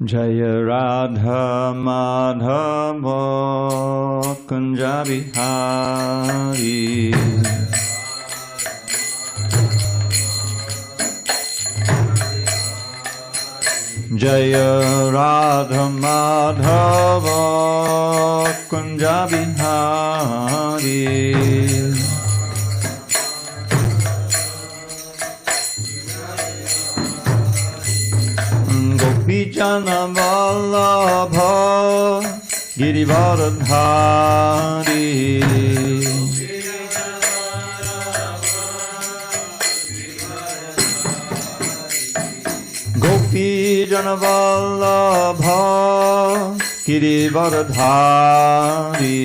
Jaya Radha Madhava Kunja Bihari Jaya Radha Madhava Kunja Bihari Gopijana Vallabha Girivardhari Gopijana Vallabha Girivardhari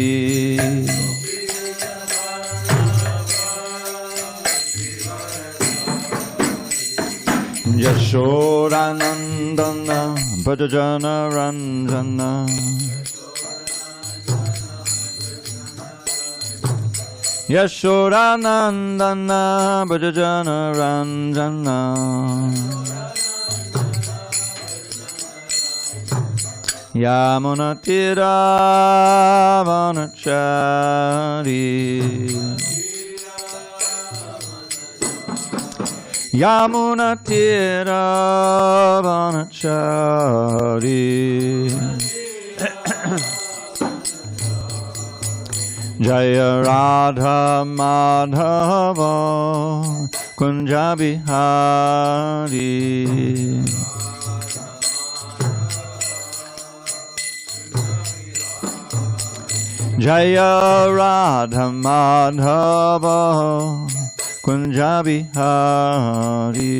Yashodanandana Bhajana Ranjana Yashodanandana Bhajana Ranjana Yamunatira Vanachari Yamunatira Vanachari Jaya Radha Madhava Kunja Bihari Jaya Radha Madhava Kunja Bihari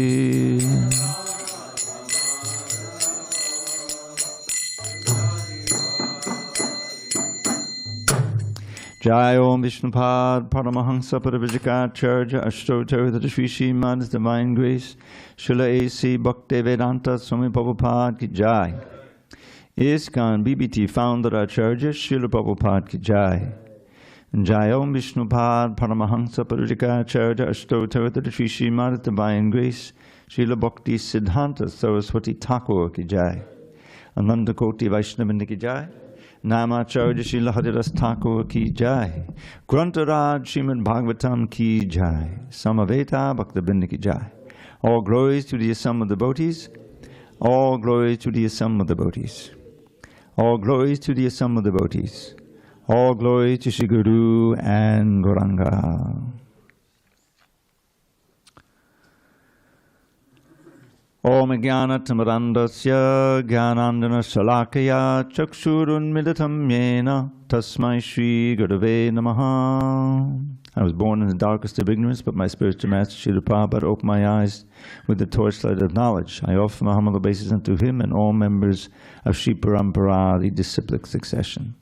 Jai Om Vishnupad Paramahansa Parabhajikacharya Ashtottara Shri Srimad Divine Grace Srila A.C. Bhakti Vedanta Swami Prabhupada Ki Jai ISKCON BBT Founder Acharya Srila Prabhupada Ki Jai Jai Om Vishnupad Paramahansa Parajikacharya Ashtottara Shri Srimad Divine Grace Srila Bhakti Siddhanta Saraswati Thakur Ki Jai Ananda Koti Vaishnavinda Ki Jai Namacharya Srila Haridas Thakur Ki Jai Grantharaj Srimad Bhagavatam Ki Jai Samaveta Bhaktivinoda Ki Jai. All glories to the assembled devotees. All glories to the assembled devotees. All glories to the assembled devotees. All glory to Shri Guru and Gauranga. Om Jnana Tamarandasya Jnanandana Shalakaya Chakshurun Militam Yena Tasmai Shri Gurave Namaha. I was born in the darkest of ignorance, but my spiritual master Srila Prabhupada opened my eyes with the torchlight of knowledge. I offer my humble obeisance unto him and all members of Shri Parampara, the disciplic succession.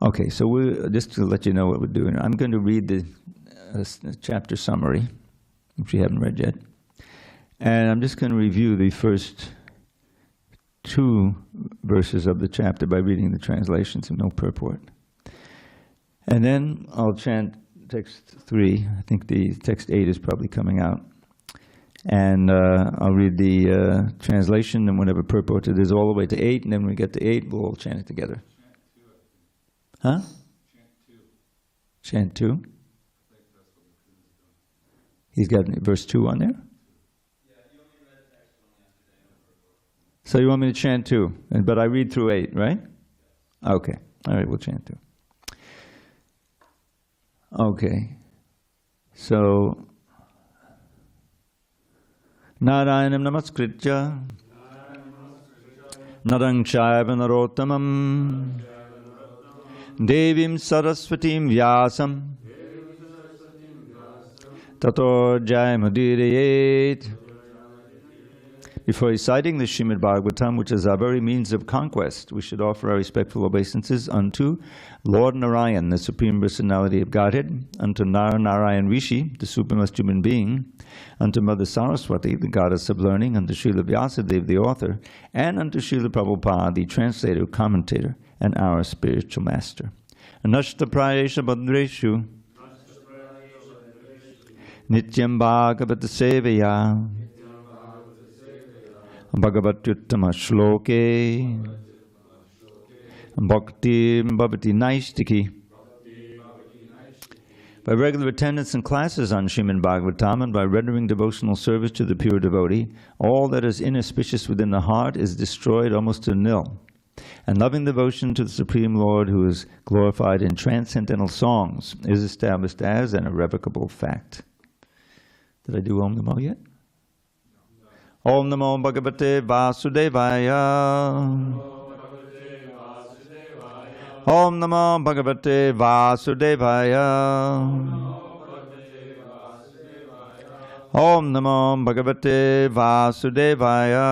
Okay, so just to let you know what we're doing, I'm going to read the chapter summary, which you haven't read yet. And I'm just going to review the first 2 verses of the chapter by reading the translations and no purport. And then I'll chant text 3. I think the text 8 is probably coming out. And I'll read the translation and whatever purport it is all the way to 8. And then when we get to 8, we'll all chant it together. Huh? Chant 2? He's got verse 2 on there? So you want me to chant 2? But I read through 8, right? Okay. All right, we'll chant 2. Okay. So, Narayanam Namaskritya Narang Chaiva Narottamam Devim Saraswatim Vyasam Tato Jayamudирayet. Before reciting the Srimad Bhagavatam, which is our very means of conquest, we should offer our respectful obeisances unto Lord Narayan, the Supreme Personality of Godhead, unto Narayan Rishi, the supremest human being, unto Mother Saraswati, the goddess of learning, unto Srila Vyasadeva, the author, and unto Srila Prabhupada, the translator, commentator, and our spiritual master. Anashta Prayesha Bhadreshu Nityam Bhagavata Sevaya Bhagavatyuttama shloke Bhakti Bhavati Naistiki. By regular attendance in classes on Srimad Bhagavatam and by rendering devotional service to the pure devotee, all that is inauspicious within the heart is destroyed almost to nil. And loving devotion to the Supreme Lord, who is glorified in transcendental songs, is established as an irrevocable fact. Did I do Om Namo yet? Om Namo Bhagavate Vasudevaya. Om Namo Bhagavate Vasudevaya. Om Namo Bhagavate Vasudevaya.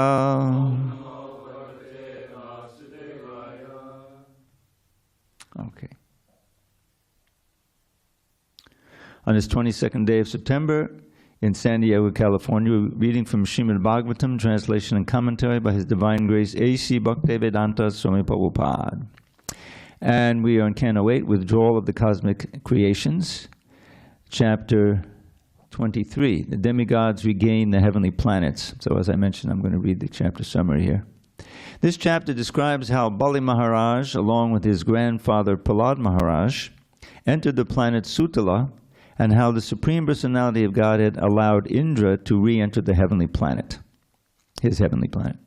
Okay. On this 22nd day of September, in San Diego, California, reading from Srimad Bhagavatam, translation and commentary by His Divine Grace A.C. Bhaktivedanta Swami Prabhupada. And we are in Canto 8, Withdrawal of the Cosmic Creations, Chapter 23. The demigods regain the heavenly planets. So as I mentioned, I'm going to read the chapter summary here. This chapter describes how Bali Maharaj, along with his grandfather Prahlad Maharaj, entered the planet Sutala, and how the Supreme Personality of Godhead allowed Indra to re-enter the heavenly planet, his heavenly planet.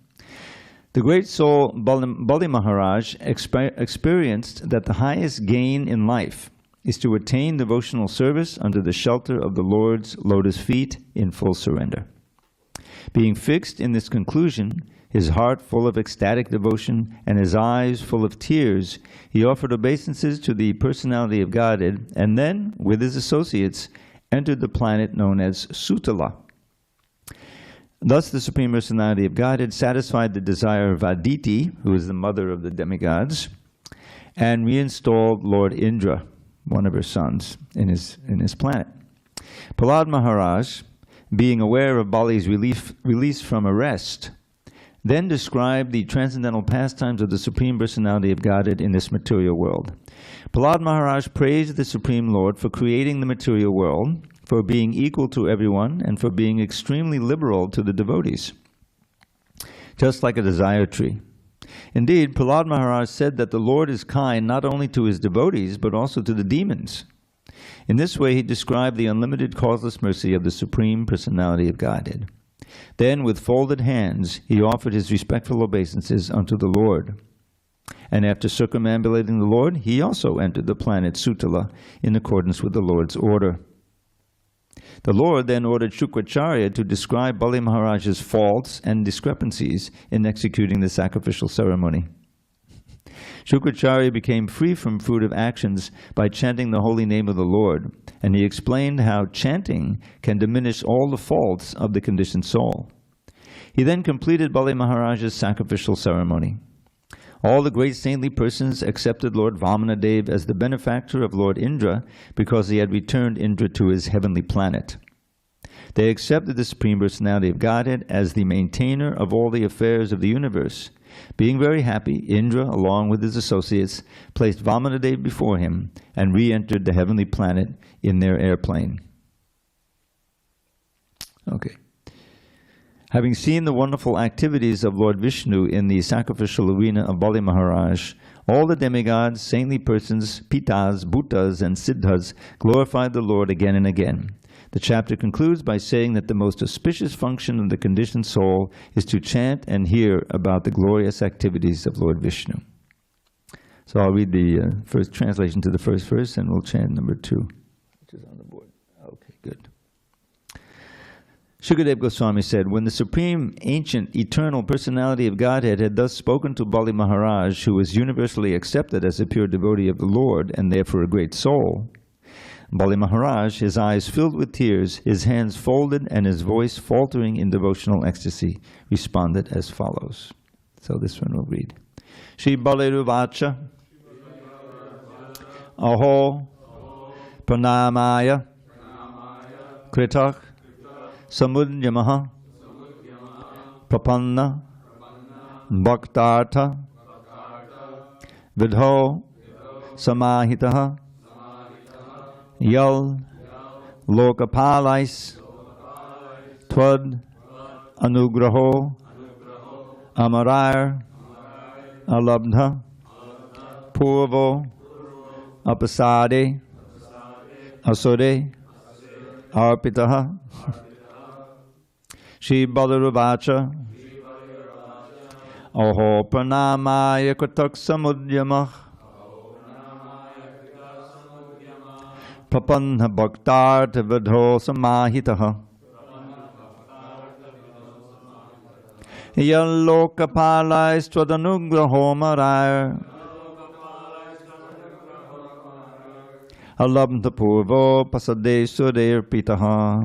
The great soul Bali Maharaj experienced that the highest gain in life is to attain devotional service under the shelter of the Lord's lotus feet in full surrender. Being fixed in this conclusion, his heart full of ecstatic devotion and his eyes full of tears, he offered obeisances to the Personality of Godhead and then, with his associates, entered the planet known as Sutala. Thus, the Supreme Personality of Godhead satisfied the desire of Aditi, who is the mother of the demigods, and reinstalled Lord Indra, one of her sons, in his planet. Prahlad Maharaj, being aware of Bali's release from arrest, then described the transcendental pastimes of the Supreme Personality of Godhead in this material world. Prahlad Maharaj praised the Supreme Lord for creating the material world, for being equal to everyone, and for being extremely liberal to the devotees, just like a desire tree. Indeed, Prahlad Maharaj said that the Lord is kind not only to his devotees, but also to the demons. In this way, he described the unlimited causeless mercy of the Supreme Personality of Godhead. Then, with folded hands, he offered his respectful obeisances unto the Lord. And after circumambulating the Lord, he also entered the planet Sutala in accordance with the Lord's order. The Lord then ordered Shukracharya to describe Bali Maharaj's faults and discrepancies in executing the sacrificial ceremony. Shukracharya became free from fruitive actions by chanting the holy name of the Lord, and he explained how chanting can diminish all the faults of the conditioned soul. He then completed Bali Maharaj's sacrificial ceremony. All the great saintly persons accepted Lord Vamanadev as the benefactor of Lord Indra because he had returned Indra to his heavenly planet. They accepted the Supreme Personality of Godhead as the maintainer of all the affairs of the universe. Being very happy, Indra, along with his associates, placed Vamanadev before him and re-entered the heavenly planet in their airplane. Okay. Having seen the wonderful activities of Lord Vishnu in the sacrificial arena of Bali Maharaj, all the demigods, saintly persons, pitas, bhutas, and siddhas glorified the Lord again and again. The chapter concludes by saying that the most auspicious function of the conditioned soul is to chant and hear about the glorious activities of Lord Vishnu. So I'll read the first translation to the first verse, and we'll chant number 2, which is on the board. Okay, good. Shukadev Goswami said, when the Supreme, Ancient, Eternal Personality of Godhead had thus spoken to Bali Maharaj, who was universally accepted as a pure devotee of the Lord, and therefore a great soul, Bali Maharaj, his eyes filled with tears, his hands folded, and his voice faltering in devotional ecstasy, responded as follows. So this one we'll read. Shri Bali Ruvacha Aho Pranamaya Kritak Samudyamaha Prapanna Bhaktartha Vidho Samahitaha Yal Lokapalais Twad Anugraho Amarayar Alabdha Purvo Apasade Asure Arpitaha Shri Balaravacha Aho Pranamaya Katak Samudyamah Papanha Bhaktartha Vidho Samahitaha Yallokapalai Stvadanugrahomarayar Alabdha Purvo Pasade Surirpitaha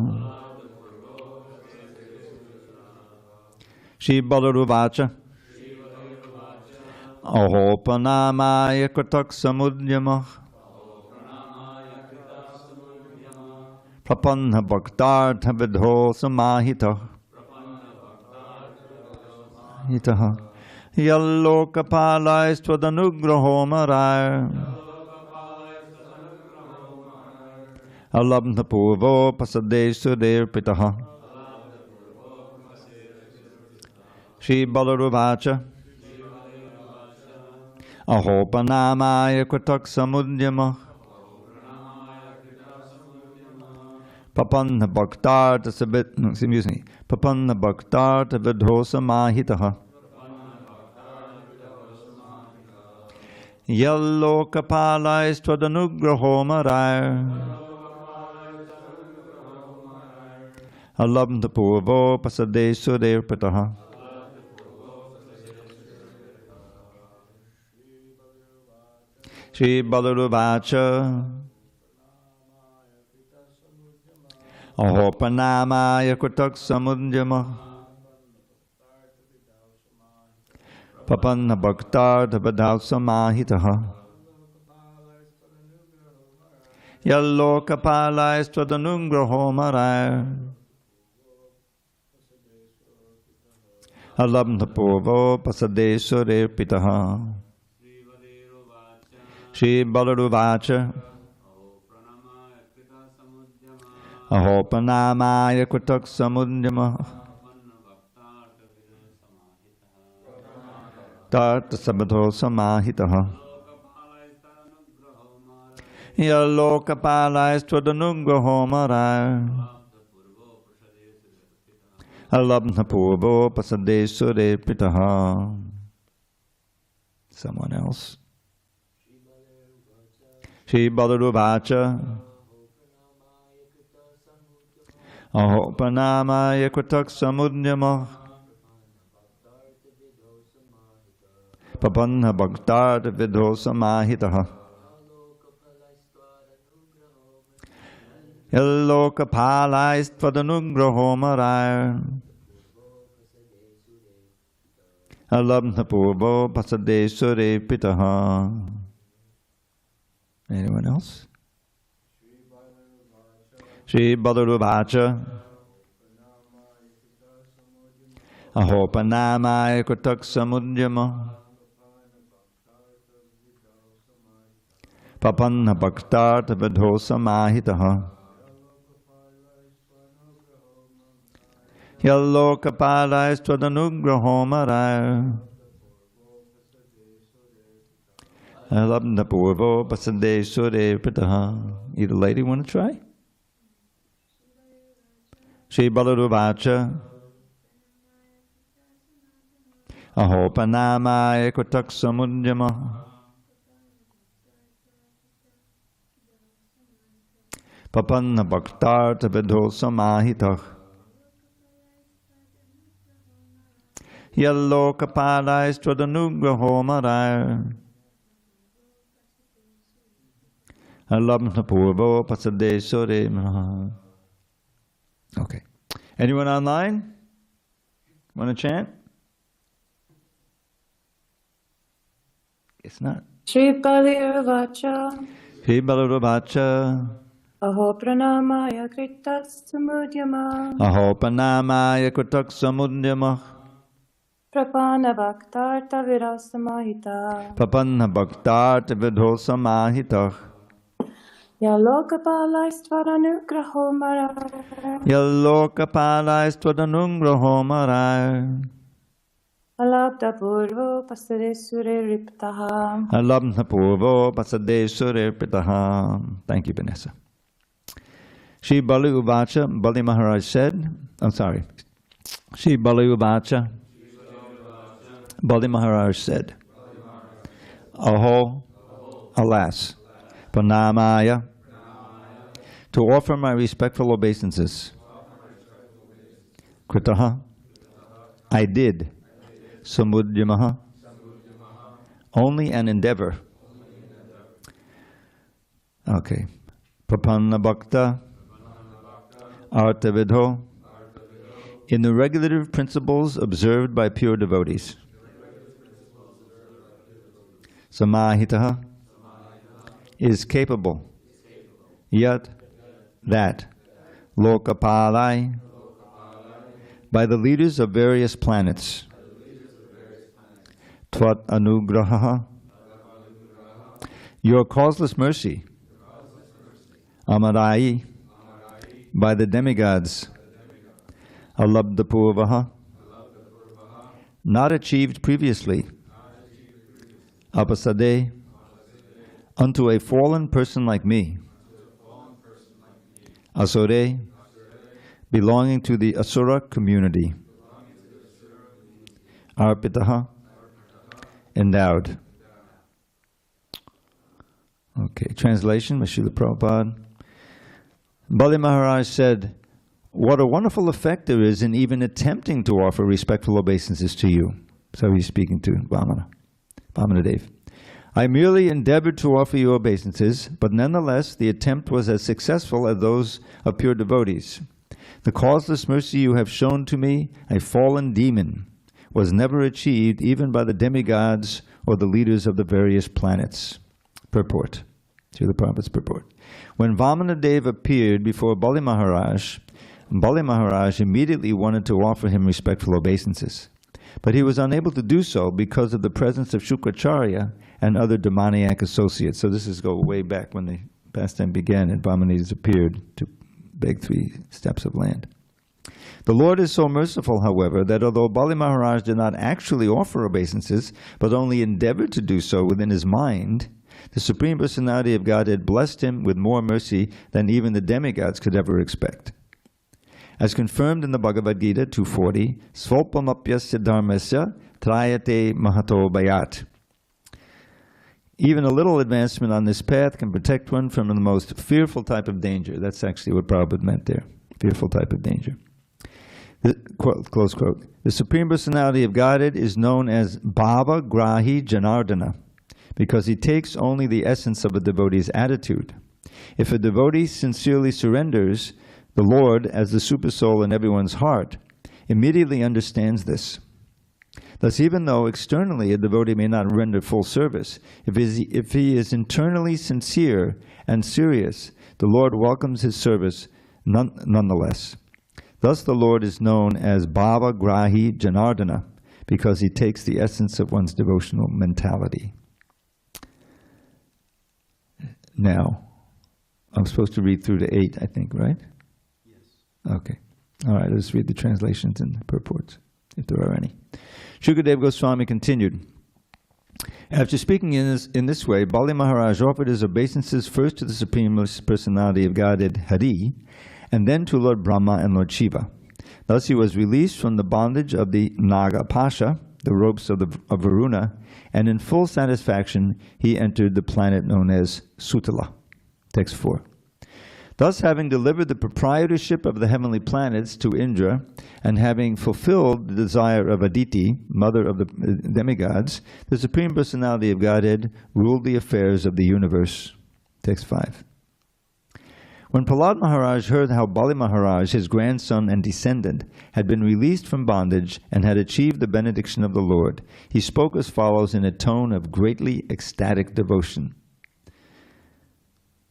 Shri Balaravacha Aho Pranamaya Katak Samudyamah Prapanna Bhaktartha Vidho Samahita Yallokapalai Stvadanugrahomarayar Alabdha Purvo Pasade Surirpitaha Shri Balaravacha Aho Pranamaya Katak Samudyamah Papanna Bhaktartha Papanna Bhaktartha Vidho Samahitaha Yallokapalai Stvadanugrahomarayar Alabdha Purvo Pasade Surirpitaha Shri Balaravacha Aho Pranamaya Katak Samudyamah Papanna Bhaktartha Vidho Samahitaha Yallokapalai Stvadanugrahomarayar Alabdha Purvo Pasade Surirpitaha Shri Balaravacha Aho Pranamaya Katak Samudyamah Tarta Sabadho Samahitaha Yallokapalai Stvadanugrahomarayar Alabdha Purvo Pasade Surirpitaha. Someone else. Shri Balaravacha Aho Pranamaya Katak Samudyamah Papanna Bhaktartha Vidho Samahitaha Yallokapalai Stvadanugrahomarayar Alabdha Purvo Pasade Surirpitaha. Anyone else? Shri Balaravacha Aho Pranamaya Katak Samudyamah Papanna Bhaktartha Vidho Samahitaha Yallokapalai Stvadanugrahomarayar Alabdha Purvo Pasade Surirpitaha. Either lady want to try? Shri Balaravacha Aho Pranamaya Katak Samudyamah Papanna Bhaktartha Vidho Samahitah Yallokapalai Stvadanugrahomarayar Alabdha Purvo Pasade Surirpitaha. Okay. Anyone online? Want to chant? It's not. Shri Balaravacha Shri Balaravacha Aho Pranamaya Kritak Samudyama Aho Pranamaya Katak Samudyamah Prapanna Bhaktartha Vidho Samahita Papanna Bhaktartha Vidho Samahitah Yallokapalai Stvadanugrahomarayar Yallokapalai Stvadanugrahomarayar alabdha purvo pasade sure riptaha. Alabdha purvo pasade sure riptaha. Thank you, Vanessa. Shri Bali Uvacha, Bali Maharaj said, Shri Bali Uvacha, Bali Maharaj said, Aho, alas, pranamaya, to offer my respectful obeisances. Kritaha, I did. Samudyamaha, only an endeavor. Okay. Prapanna bhakta, artavidho, in the regulative principles observed by pure devotees. Samahitaha, is capable. Yat, that. Lokapalai, by the leaders of various planets. Tvat anugraha, your causeless mercy. Amarai, by the demigods. Alabdhapurvaha, not achieved previously. Apasade, unto a fallen person like me. Asure, belonging to the Asura community. Arpitaha, endowed. Okay, translation, Srila Prabhupada. Bali Maharaj said, what a wonderful effect there is in even attempting to offer respectful obeisances to you. So he's speaking to Vamana Dev. I merely endeavored to offer you obeisances, but nonetheless the attempt was as successful as those of pure devotees. The causeless mercy you have shown to me, a fallen demon, was never achieved even by the demigods or the leaders of the various planets. Purport. Srila Prabhupada's purport. When Vamana Dev appeared before Bali Maharaj immediately wanted to offer him respectful obeisances. But he was unable to do so because of the presence of Shukracharya and other demoniac associates. So this is go way back when the pastime began and Vamana appeared to beg 3 steps of land. The Lord is so merciful, however, that although Bali Maharaj did not actually offer obeisances, but only endeavored to do so within his mind, the Supreme Personality of Godhead blessed him with more mercy than even the demigods could ever expect. As confirmed in the Bhagavad Gita 240, Svopamapyasya dharmasya trayate mahato bayat. Even a little advancement on this path can protect one from the most fearful type of danger. That's actually what Prabhupada meant there, fearful type of danger. Close quote. The Supreme Personality of Godhead is known as Bhava Grahi Janardana, because he takes only the essence of a devotee's attitude. If a devotee sincerely surrenders, the Lord, as the supersoul in everyone's heart, immediately understands this. Thus, even though externally a devotee may not render full service, if he is internally sincere and serious, the Lord welcomes his service nonetheless. Thus the Lord is known as Bhava Grahi Janardana, because he takes the essence of one's devotional mentality. Now, I'm supposed to read through to 8, I think, right? Yes. Okay. All right, let's read the translations and the purports, if there are any. Shukadeva Goswami continued. After speaking in this way, Bali Maharaj offered his obeisances first to the Supreme Personality of Godhead, Hari, and then to Lord Brahma and Lord Shiva. Thus he was released from the bondage of the Naga Pasha, the ropes of Varuna, and in full satisfaction he entered the planet known as Sutala. Text 4. Thus, having delivered the proprietorship of the heavenly planets to Indra, and having fulfilled the desire of Aditi, mother of the demigods, the Supreme Personality of Godhead ruled the affairs of the universe. Text 5. When Prahlad Maharaj heard how Bali Maharaj, his grandson and descendant, had been released from bondage and had achieved the benediction of the Lord, he spoke as follows in a tone of greatly ecstatic devotion.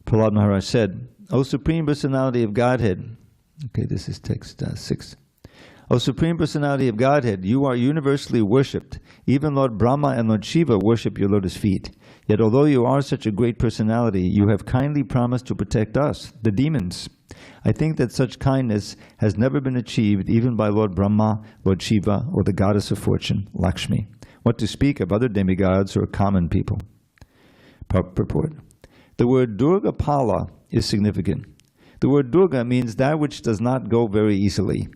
Prahlad Maharaj said, O Supreme Personality of Godhead, okay, this is text 6. O Supreme Personality of Godhead, you are universally worshipped. Even Lord Brahma and Lord Shiva worship your lotus feet. Yet although you are such a great personality, you have kindly promised to protect us, the demons. I think that such kindness has never been achieved even by Lord Brahma, Lord Shiva, or the goddess of fortune, Lakshmi. What to speak of other demigods or common people? Purport. The word Durga Pala is significant. The word Durga means that which does not go very easily.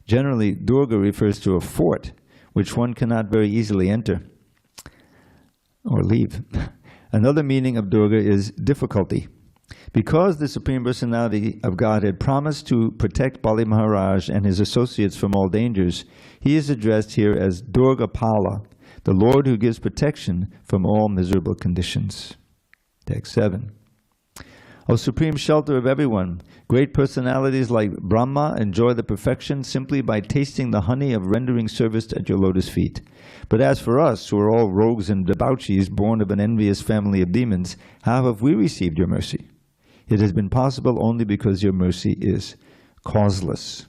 Generally, Durga refers to a fort, which one cannot very easily enter or leave. Another meaning of Durga is difficulty. Because the Supreme Personality of Godhead promised to protect Bali Maharaj and his associates from all dangers, he is addressed here as Durga Pala, the Lord who gives protection from all miserable conditions. Text 7. O Supreme Shelter of everyone, great personalities like Brahma enjoy the perfection simply by tasting the honey of rendering service at your lotus feet. But as for us, who are all rogues and debauchees born of an envious family of demons, how have we received your mercy? It has been possible only because your mercy is causeless.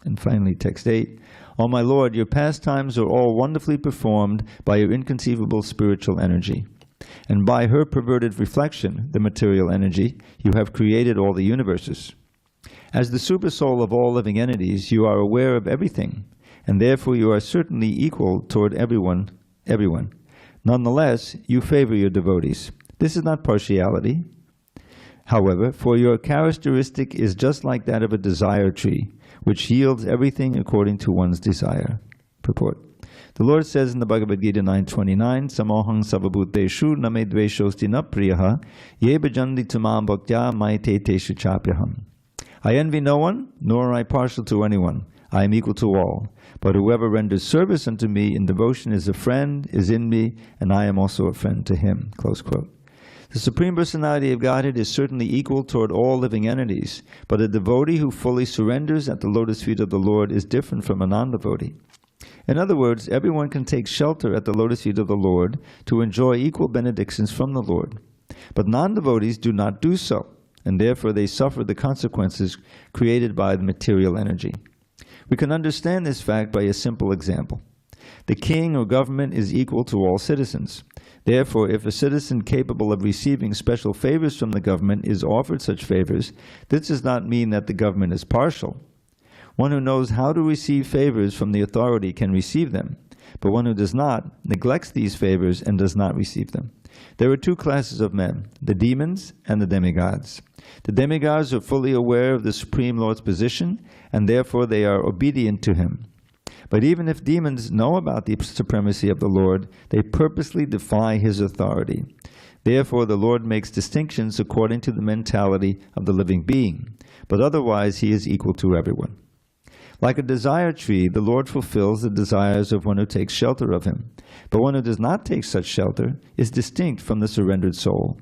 And finally, text 8. O my Lord, your pastimes are all wonderfully performed by your inconceivable spiritual energy. And by her perverted reflection, the material energy, you have created all the universes. As the supersoul of all living entities, you are aware of everything, and therefore you are certainly equal toward everyone. Nonetheless, you favor your devotees. This is not partiality. However, for your characteristic is just like that of a desire tree, which yields everything according to one's desire. Purport. The Lord says in the Bhagavad Gita 9:29, Samohang savabhuteshu name dveshosti na priyaha ye bhajandi tumam bhaktya maite teshu chapyaham. I envy no one, nor am I partial to anyone. I am equal to all. But whoever renders service unto me in devotion is a friend, is in me, and I am also a friend to him. Close quote. The Supreme Personality of Godhead is certainly equal toward all living entities, but a devotee who fully surrenders at the lotus feet of the Lord is different from a non-devotee. In other words, everyone can take shelter at the lotus feet of the Lord to enjoy equal benedictions from the Lord. But non-devotees do not do so, and therefore they suffer the consequences created by the material energy. We can understand this fact by a simple example. The king or government is equal to all citizens. Therefore, if a citizen capable of receiving special favors from the government is offered such favors, this does not mean that the government is partial. One who knows how to receive favors from the authority can receive them, but one who does not neglects these favors and does not receive them. There are two classes of men, the demons and the demigods. The demigods are fully aware of the Supreme Lord's position, and therefore they are obedient to him. But even if demons know about the supremacy of the Lord, they purposely defy his authority. Therefore the Lord makes distinctions according to the mentality of the living being, but otherwise he is equal to everyone. Like a desire tree, the Lord fulfills the desires of one who takes shelter of him. But one who does not take such shelter is distinct from the surrendered soul.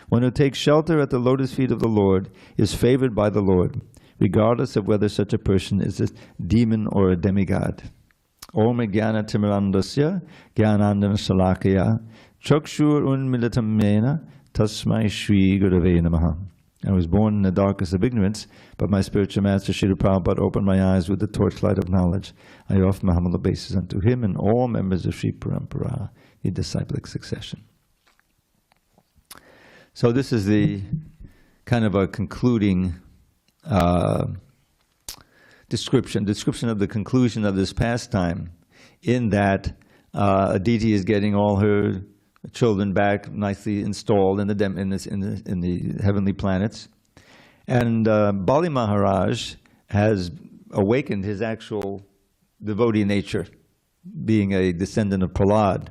One who takes shelter at the lotus feet of the Lord is favored by the Lord, regardless of whether such a person is a demon or a demigod. Om Jnana Timirandasya Jnanandana Salakaya Chakshur Unmilitam Mena Tasmai Shri Gurave Namaha. I was born in the darkness of ignorance, but my spiritual master Srila Prabhupada opened my eyes with the torchlight of knowledge. I offer my humble obeisance unto him and all members of Sri Parampara, the disciplic succession. So this is the kind of a concluding description of the conclusion of this pastime, in that Aditi is getting all her children back nicely installed in the heavenly planets, and Bali Maharaj has awakened his actual devotee nature, being a descendant of Prahlad.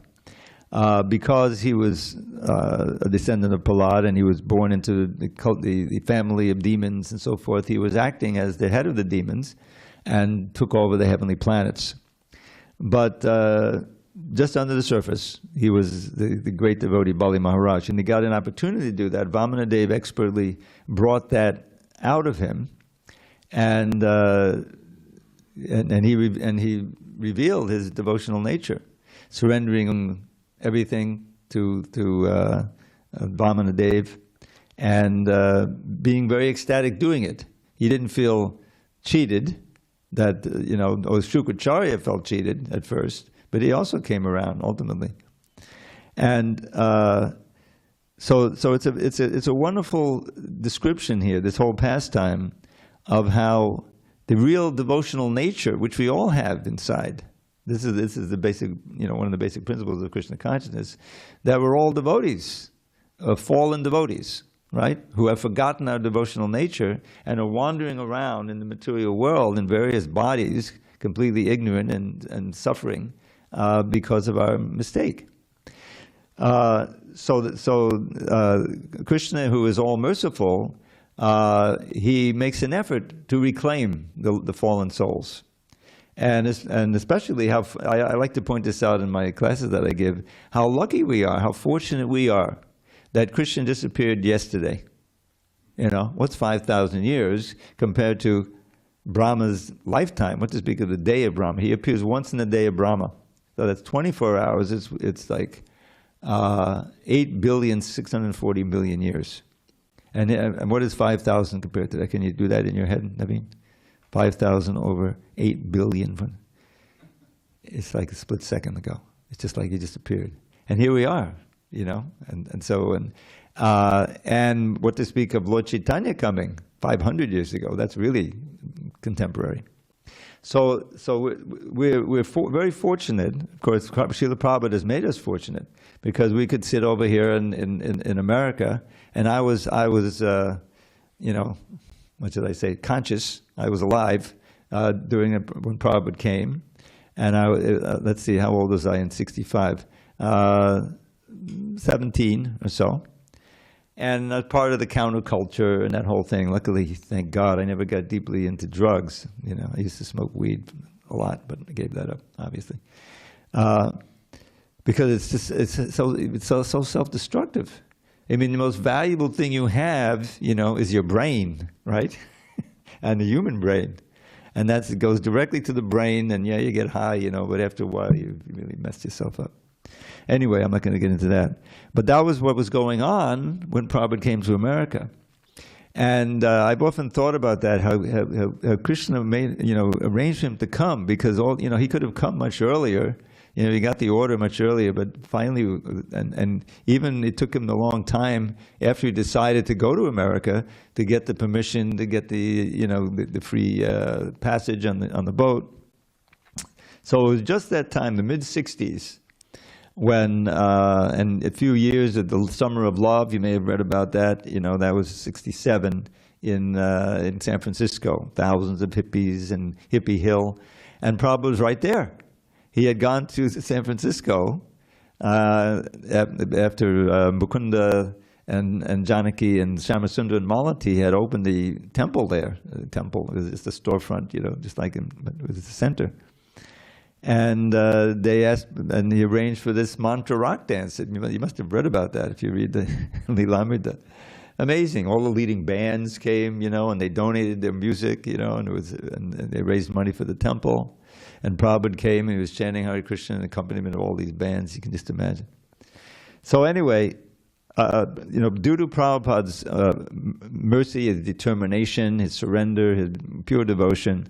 Because he was a descendant of Prahlad and he was born into the family of demons and so forth, he was acting as the head of the demons and took over the heavenly planets. But just under the surface, he was the great devotee Bali Maharaj, and he got an opportunity to do that. Vamanadev expertly brought that out of him, and he revealed his devotional nature, surrendering everything to Vamanadev, and being very ecstatic doing it. He didn't feel cheated, that Shukracharya felt cheated at first, but he also came around ultimately. And so it's a wonderful description here, this whole pastime, of how the real devotional nature, which we all have inside. This is the basic, one of the basic principles of Krishna consciousness, that we're all devotees, fallen devotees, right? Who have forgotten our devotional nature and are wandering around in the material world in various bodies, completely ignorant and suffering because of our mistake. Krishna, who is all merciful, he makes an effort to reclaim the fallen souls. And especially how, I like to point this out in my classes that I give, how lucky we are, how fortunate we are that Krishna disappeared yesterday. What's 5,000 years compared to Brahma's lifetime? What to speak of the day of Brahma? He appears once in the day of Brahma. So that's 24 hours. It's like 8,640,000,000 years. And what is 5,000 compared to that? Can you do that in your head, Naveen? 5,000 over 8 billion. It's like a split second ago. It's just like he just appeared. And here we are, and what to speak of Lord Chaitanya coming 500 years ago, that's really contemporary. So we're very fortunate. Of course, Srila Prabhupada has made us fortunate because we could sit over here in America, and I was what should I say, conscious. I was alive when Prabhupada came, and let's see, how old was I in '65? 17 or so. And as part of the counterculture and that whole thing, luckily, thank God, I never got deeply into drugs. I used to smoke weed a lot, but I gave that up, obviously, because it's so self-destructive. I mean, the most valuable thing you have, is your brain, right? And the human brain, and it goes directly to the brain. And yeah, you get high, but after a while, you really messed yourself up. Anyway, I'm not going to get into that. But that was what was going on when Prabhupada came to America. And I've often thought about that, how Krishna made, arranged him to come, because he could have come much earlier. He got the order much earlier, but finally, and even it took him a long time after he decided to go to America to get the permission, to get the free passage on the boat. So it was just that time, the mid-'60s, when, and a few years of the Summer of Love, you may have read about that, that was '67 in San Francisco, thousands of hippies and Hippie Hill, and Prabhupada was right there. He had gone to San Francisco after Mukunda and Janaki and Shyamasundar and Malati had opened the temple there. The temple was just a storefront, just like but it was the center. And they asked, and he arranged for this mantra rock dance. You must have read about that if you read the Lilamrita. Amazing. All the leading bands came, and they donated their music, and they raised money for the temple. And Prabhupada came, and he was chanting Hare Krishna in accompaniment of all these bands. You can just imagine. So anyway, due to Prabhupada's mercy, his determination, his surrender, his pure devotion,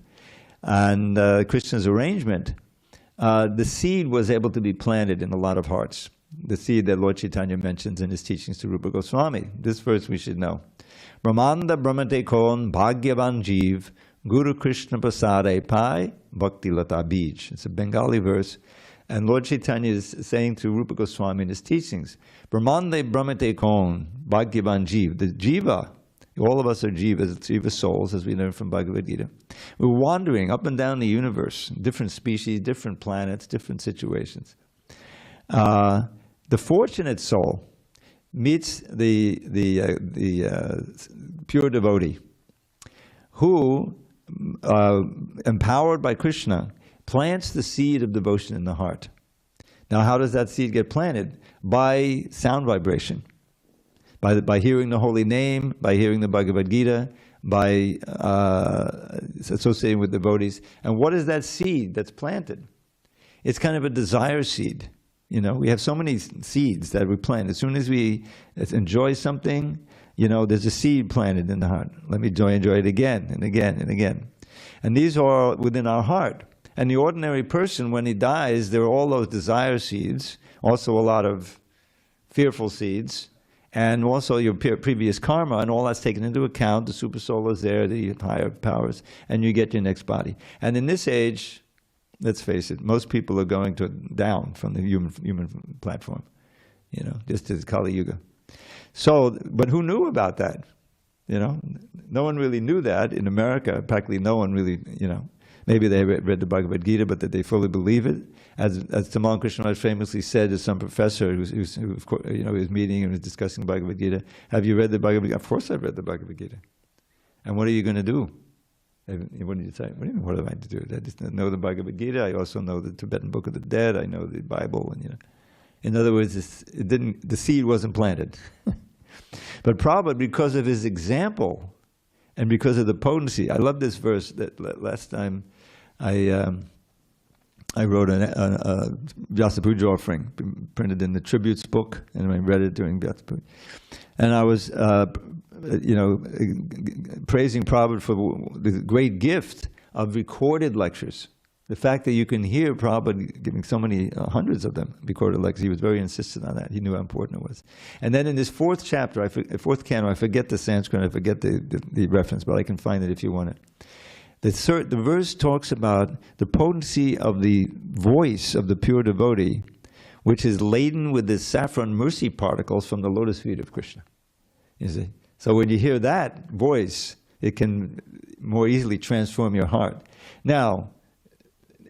and Krishna's arrangement, the seed was able to be planted in a lot of hearts. The seed that Lord Chaitanya mentions in his teachings to Rupa Goswami. This verse we should know. Brahmanda brahmate kon bhagyavan jeev Guru Krishna Prasade Pai Bhakti Lata Bij. It's a Bengali verse. And Lord Chaitanya is saying to Rupa Goswami in his teachings, Brahmande Brahmate Kon Bhagyavan Jeev. The Jiva, all of us are Jivas, Jiva souls, as we learn from Bhagavad Gita. We're wandering up and down the universe, different species, different planets, different situations. The fortunate soul meets the pure devotee who, empowered by Krishna, plants the seed of devotion in the heart. Now, how does that seed get planted? By sound vibration, by hearing the holy name, by hearing the Bhagavad Gita, by associating with devotees. And what is that seed that's planted? It's kind of a desire seed. We have so many seeds that we plant. As soon as we enjoy something, there's a seed planted in the heart. Let me enjoy it again and again and again. And these are within our heart. And the ordinary person, when he dies, there are all those desire seeds, also a lot of fearful seeds, and also your previous karma, and all that's taken into account. The super soul is there, the higher powers, and you get your next body. And in this age, let's face it, most people are going down from the human platform, just as Kali Yuga. So, but who knew about that? No one really knew that in America. Practically no one really, maybe they read the Bhagavad Gita, but that they fully believe it. As Tamal Krishna famously said to some professor who was meeting and was discussing Bhagavad Gita, have you read the Bhagavad Gita? Of course I've read the Bhagavad Gita. And what are you going to do? What did you say? What do you mean, what am I to do? I just know the Bhagavad Gita. I also know the Tibetan Book of the Dead. I know the Bible. And in other words, the seed wasn't planted. But Prabhupada, because of his example and because of the potency, I love this verse that last time I wrote a Vyasa Puja offering, printed in the Tributes book, and I read it during Vyasa Puja. And I was, praising Prabhupada for the great gift of recorded lectures. The fact that you can hear Prabhupada giving so many, hundreds of them, recorded lectures, he was very insistent on that. He knew how important it was. And then in this fourth chapter, fourth canto, I forget the Sanskrit, I forget the reference, but I can find it if you want it. The verse talks about the potency of the voice of the pure devotee, which is laden with the saffron mercy particles from the lotus feet of Krishna. You see? So when you hear that voice, it can more easily transform your heart. Now,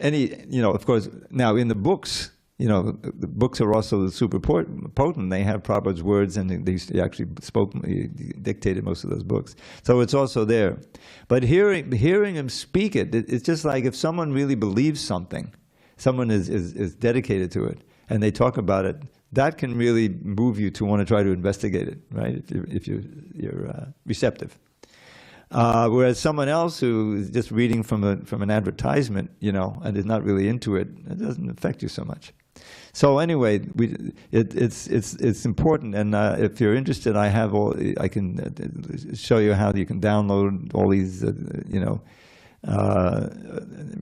of course, now in the books, the books are also super potent. They have Prabhupada's words, and he actually dictated most of those books. So it's also there. But hearing him speak it's just like if someone really believes something, someone is dedicated to it, and they talk about it, that can really move you to want to try to investigate it, right? If you're receptive. Whereas someone else who is just reading from an advertisement, and is not really into it, it doesn't affect you so much. So anyway, it's important, and if you're interested, I can show you how you can download all these,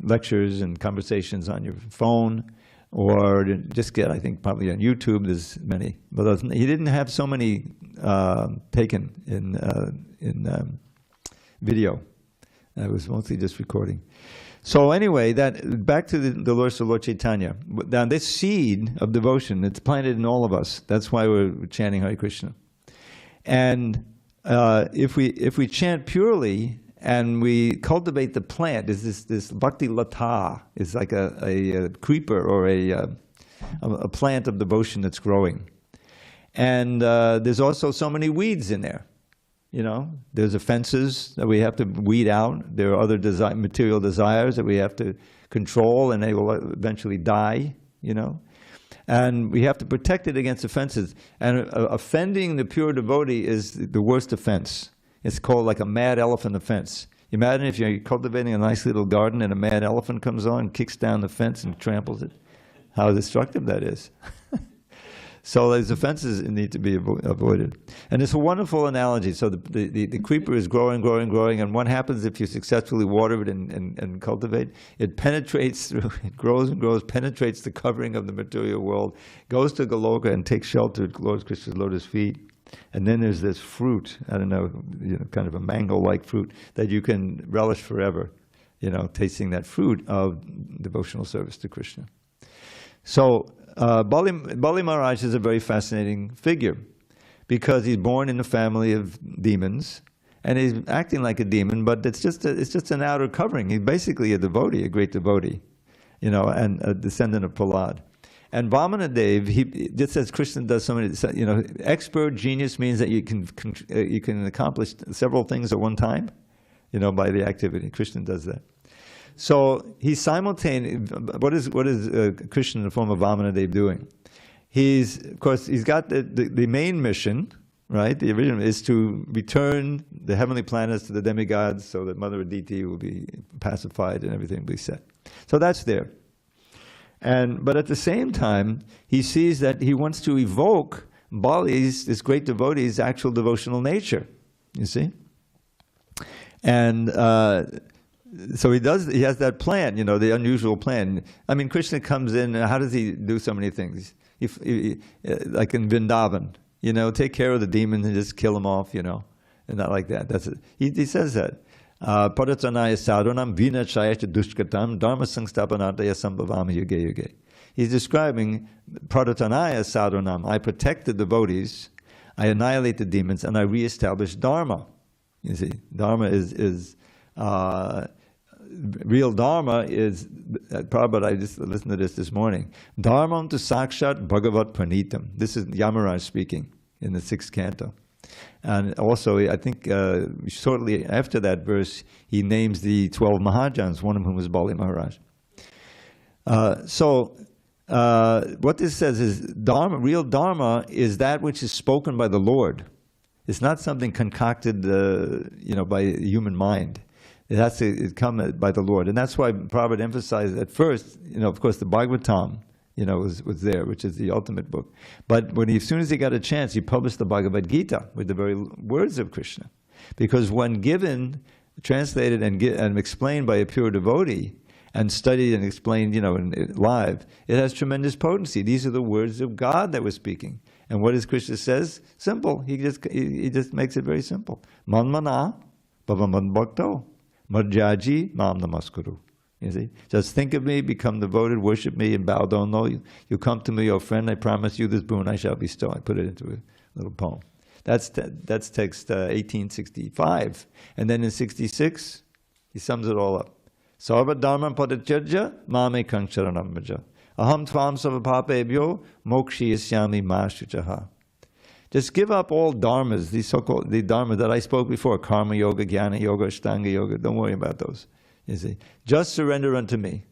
lectures and conversations on your phone, or just get, I think probably on YouTube. There's many, but he didn't have so many taken in video. It was mostly just recording. So anyway, back to the Lord Chaitanya. Now this seed of devotion, it's planted in all of us. That's why we're chanting Hare Krishna. And if we chant purely and we cultivate the plant, is this Bhakti Lata, is like a creeper or a plant of devotion that's growing. And there's also so many weeds in there. There's offenses that we have to weed out. There are other material desires that we have to control, and they will eventually die, And we have to protect it against offenses. And offending the pure devotee is the worst offense. It's called like a mad elephant offense. Imagine if you're cultivating a nice little garden and a mad elephant comes on and kicks down the fence and tramples it. How destructive that is. So those offenses need to be avoided. And it's a wonderful analogy. So the creeper is growing, and what happens if you successfully water it and cultivate? It penetrates through, it grows and grows, penetrates the covering of the material world, goes to Goloka and takes shelter at Lord Krishna's lotus feet. And then there's this fruit, I don't know, kind of a mango-like fruit that you can relish forever, tasting that fruit of devotional service to Krishna. So Bali Maharaj is a very fascinating figure because he's born in a family of demons, and he's acting like a demon, but it's just an outer covering. He's basically a devotee, a great devotee, and a descendant of Prahlad. And Vamanadev, he just as Krishna does so many, expert genius means that you can accomplish several things at one time, by the activity. Krishna does that. So he's simultaneous. What is Krishna in the form of Vamanadev doing? Of course, he's got the main mission, right? The original is to return the heavenly planets to the demigods, so that Mother Aditi will be pacified and everything will be set. So that's there. But at the same time, he sees that he wants to evoke Bali's, this great devotee's, actual devotional nature. You see, and So he has that plan, the unusual plan. I mean, Krishna comes in, how does he do so many things? Like in Vrindavan, take care of the demons and just kill them off, and not like that. That's it. He says that. Paratanaya sadhanam vinachayascha dushkatam dharma sangstapanataya sambhavami yuge yuge. He's describing Pradatanaya sadhanam. I protect the devotees, I annihilate the demons, and I reestablish Dharma. You see, Dharma is real Dharma is, Prabhupada, I just listened to this morning. Dharmam tu sakshat bhagavat pranitam. This is Yamaraj speaking in the 6th canto. And also, I think shortly after that verse, he names the 12 Mahajans, one of whom was Bali Maharaj. What this says is, Dharma, real Dharma is that which is spoken by the Lord. It's not something concocted, by human mind. It has to come by the Lord. And that's why Prabhupada emphasized at first, of course, the Bhagavatam, was there, which is the ultimate book. But as soon as he got a chance, he published the Bhagavad Gita with the very words of Krishna. Because when given, translated and explained by a pure devotee, and studied and explained, live, it has tremendous potency. These are the words of God that we're speaking. And what does Krishna says? Simple. He just makes it very simple. Manmana bhavaman bhakto madhyaji mam namaskuru. You see, just think of me, become devoted, worship me, and bow down low. You come to me, O friend. I promise you this boon I shall bestow. I put it into a little poem. That's text 1865, and then in 66 he sums it all up. Sarva dharma padatyajya mame kangsharanam bhaja. Aham tvam savapapebhyo mokshiyasyami mashuchaha. Just give up all dharmas, the dharma that I spoke before, karma yoga, jnana yoga, ashtanga yoga. Don't worry about those. You see, just surrender unto me.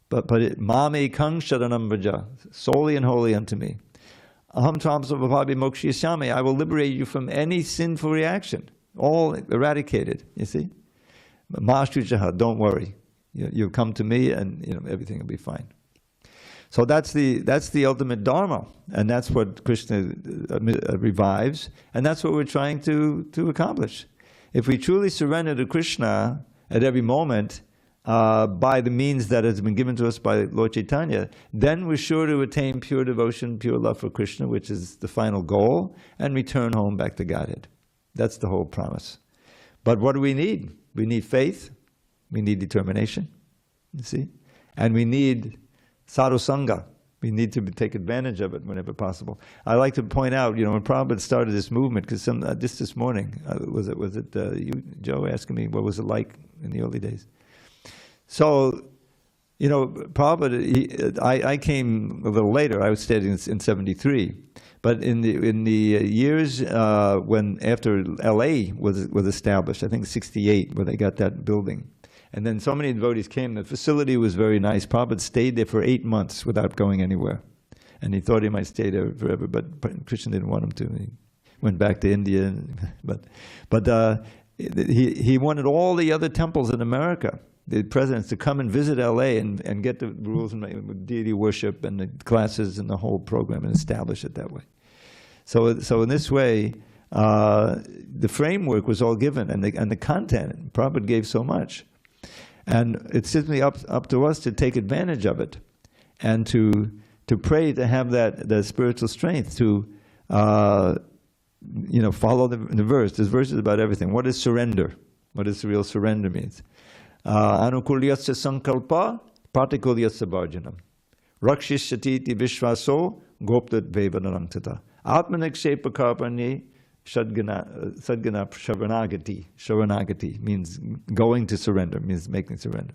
But mame kangsharanam bhaja, solely and wholly unto me. Aham tvam savapapebhyo mokshiyasyami. I will liberate you from any sinful reaction, all eradicated. You see. Mashuchaha, don't worry. You come to me, and everything will be fine. So that's the ultimate dharma, and that's what Krishna revives, and that's what we're trying to accomplish. If we truly surrender to Krishna at every moment by the means that has been given to us by Lord Chaitanya, then we're sure to attain pure devotion, pure love for Krishna, which is the final goal, and return home back to Godhead. That's the whole promise. But what do we need? We need faith, we need determination, you see, and we need sadhu sangha. We need to take advantage of it whenever possible. I like to point out, when Prabhupada started this movement, because just this morning, was it you, Joe, asking me what was it like in the early days? So, Prabhupada, I came a little later. I was studying in 73. But in the years when after LA was established, I think 68, where they got that building, and then so many devotees came. The facility was very nice. Prabhupada stayed there for 8 months without going anywhere, and he thought he might stay there forever, but Krishna didn't want him to. He went back to India, but he wanted all the other temples in America, the presidents, to come and visit LA and get the rules and deity worship and the classes and the whole program and establish it that way. So in this way, the framework was all given, and the content. Prabhupada gave so much, and it's simply up to us to take advantage of it, and to pray to have that spiritual strength to follow the verse. This verse is about everything. What is surrender? What does real surrender means? Anukulyasya sankalpa patikulyasya bharjanam rakshishyatiti vishvaso goptat vevanarang tata atmanikshepa karpani sadgana sharanagati means going to surrender, means making surrender.